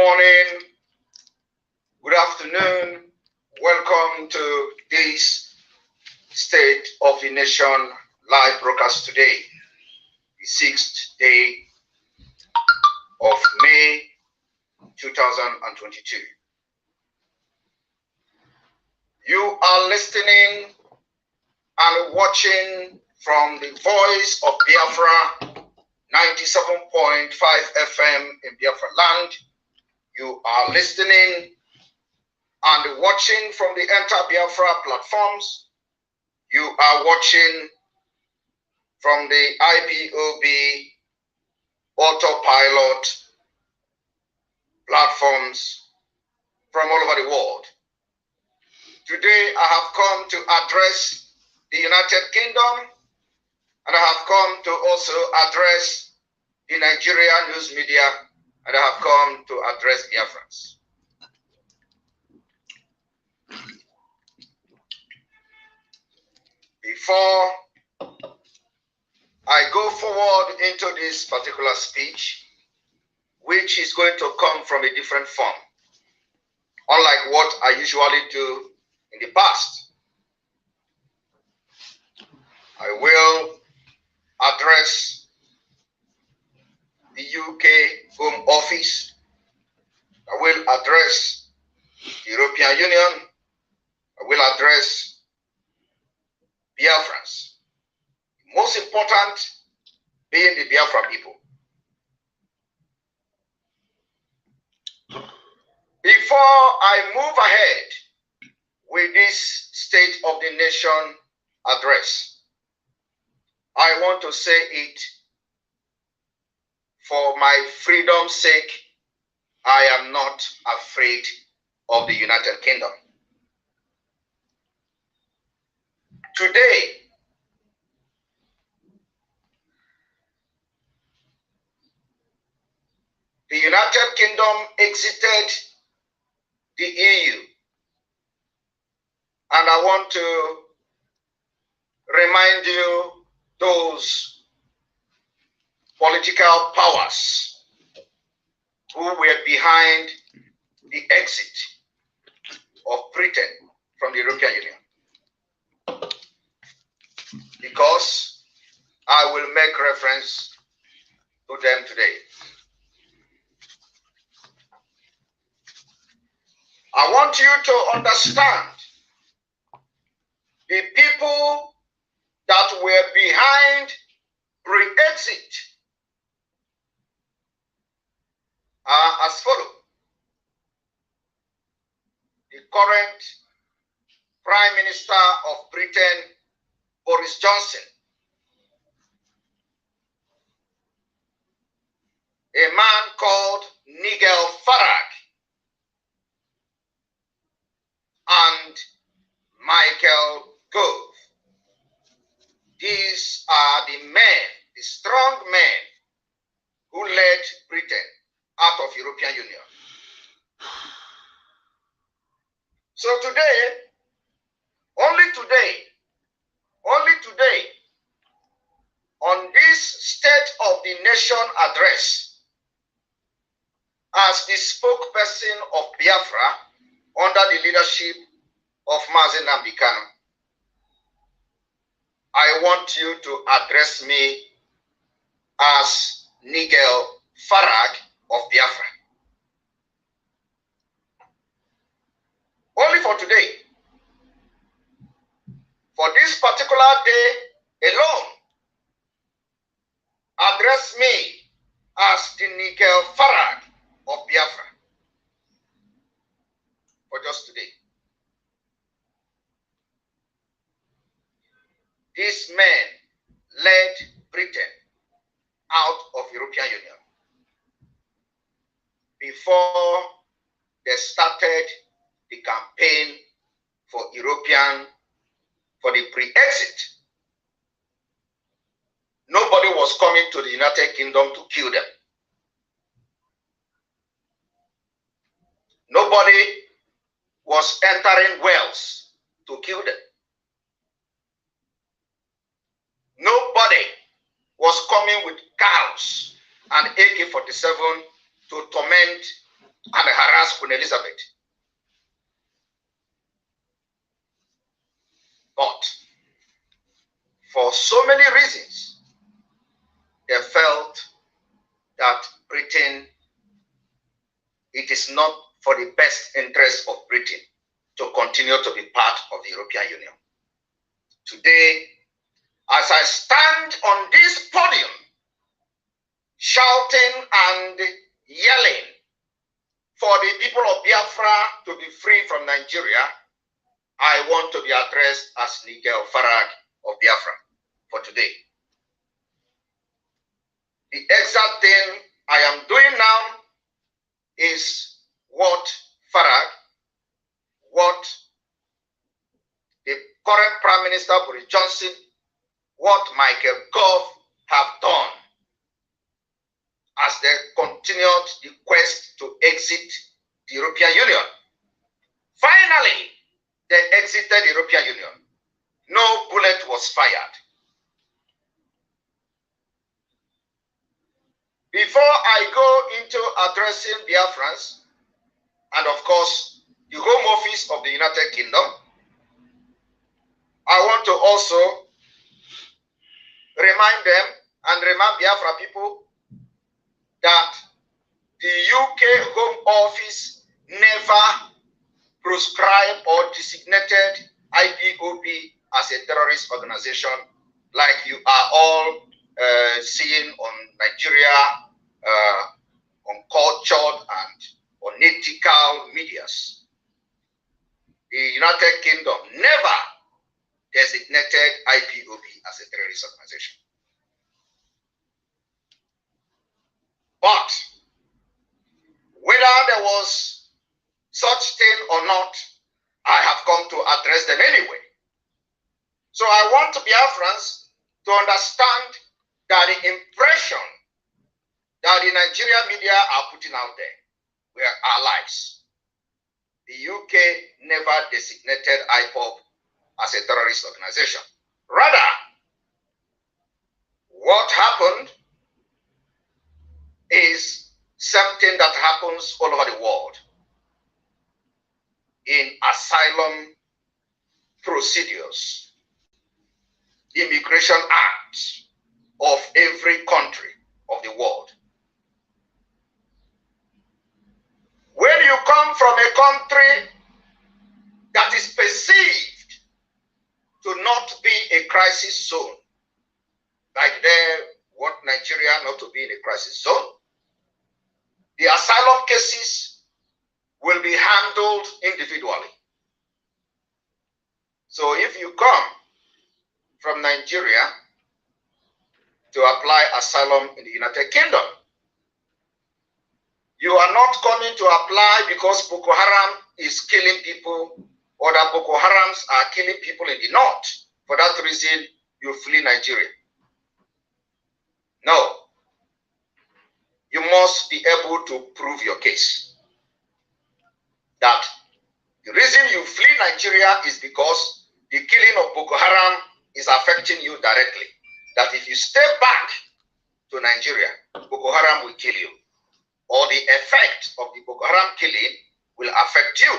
morning, good afternoon. Welcome to this State of the Nation live broadcast today, the 6th day of May 2022. You are listening and watching from the voice of Biafra, 97.5 FM in Biafra land. You are listening and watching from the Enter Biafra platforms. You are watching from the IPOB autopilot platforms from all over the world. Today I have come to address the United Kingdom, and I have come to also address the Nigerian news media, and I have come to address Biafrans. Before I go forward into this particular speech, which is going to come from a different form, unlike what I usually do in the past, I will address the UK Home Office. I will address the European Union. I will address Biafrans. Most important being the Biafra people. Before I move ahead with this State of the Nation address, I want to say it for my freedom's sake. I am not afraid of the United Kingdom. Today, the United Kingdom exited the EU, and I want to remind you those political powers who were behind the exit of Britain from the European Union, because I will make reference to them today. I want you to understand the people that were behind Brexit are as follows. The current Prime Minister of Britain, Boris Johnson, a man called Nigel Farage, and Michael Gove. These are the men, the strong men, who led Britain out of European Union. So today, only today, on this State of the Nation address, as the spokesperson of Biafra under the leadership of Mazi Nnamdi Kanu, I want you to address me as Nigel Farage of Biafra. Only for today. For this particular day alone, address me as the Nigel Farage of Biafra. For just today. These men led Britain out of European Union before they started the campaign for the pre-exit. Nobody was coming to the United Kingdom to kill them. Nobody was entering Wales to kill them. Nobody was coming with cows and AK-47 to torment and harass Queen Elizabeth. But for so many reasons, they felt that Britain, it is not for the best interest of Britain to continue to be part of the European Union. Today, as I stand on this podium, shouting and yelling for the people of Biafra to be free from Nigeria, I want to be addressed as Nigel Farage of Biafra for today. The exact thing I am doing now is what Farage, what the current Prime Minister Boris Johnson, what Michael Gove have done as they continued the quest to exit the European Union. Finally, they exited the European Union. No bullet was fired. Before I go into addressing Biafrans, and of course, the Home Office of the United Kingdom, I want to also remind them and remind Biafra people that the UK Home Office never proscribed or designated IPOB as a terrorist organization like you are all seeing on Nigeria, uncultured and unethical medias. The United Kingdom never designated IPOB as a terrorist organization. But whether there was such thing or not, I have come to address them anyway. So I want Biafrans to understand that the impression that the Nigerian media are putting out there were our lies. The UK never designated IPOB as a terrorist organization. Rather, what happened is something that happens all over the world in asylum procedures, immigration acts of every country of the world. When you come from a country that is perceived to not be a crisis zone, like what Nigeria not to be in a crisis zone, the asylum cases will be handled individually. So if you come from Nigeria to apply asylum in the United Kingdom, you are not coming to apply because Boko Haram is killing people or that Boko Harams are killing people in the north. For that reason, you flee Nigeria. No. You must be able to prove your case. That the reason you flee Nigeria is because the killing of Boko Haram is affecting you directly. That if you stay back to Nigeria, Boko Haram will kill you. Or the effect of the Boko Haram killing will affect you.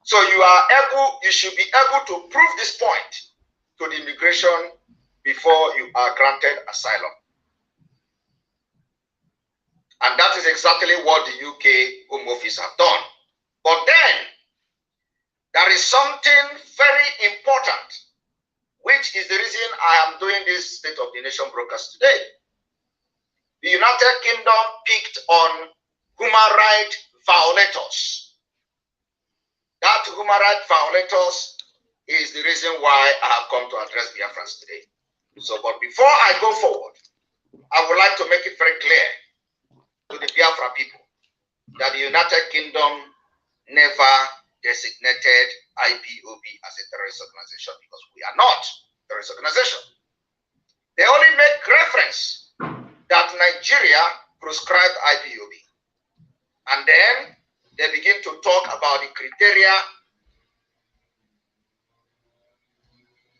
So you should be able to prove this point to the immigration before you are granted asylum. And that is exactly what the UK Home Office have done. But then, there is something very important, which is the reason I am doing this State of the Nation broadcast today. The United Kingdom picked on human rights violators. That human rights violators is the reason why I have come to address Biafrans today. So, but before I go forward, I would like to make it very clear to the Biafra people that the United Kingdom never designated IPOB as a terrorist organization because we are not a terrorist organization. They only make reference that Nigeria proscribed IPOB. And then they begin to talk about the criteria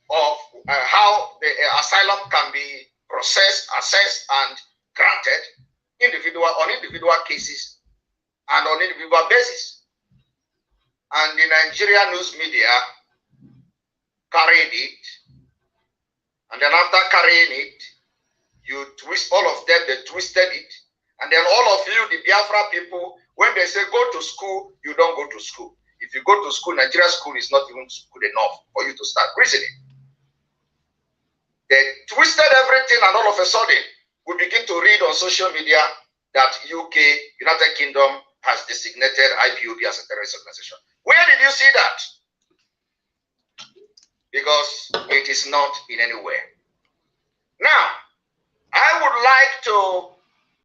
of how the asylum can be processed, assessed, and granted on individual cases. and on individual basis. And the Nigerian news media carried it, and then after carrying it, you twist all of them, they twisted it, and then all of you, the Biafra people, when they say go to school, you don't go to school. If you go to school, Nigeria school is not even good enough for you to start reasoning. They twisted everything, and all of a sudden, we begin to read on social media that UK, United Kingdom, has designated IPOB as a terrorist organization. Where did you see that? Because it is not in any way. Now, I would like to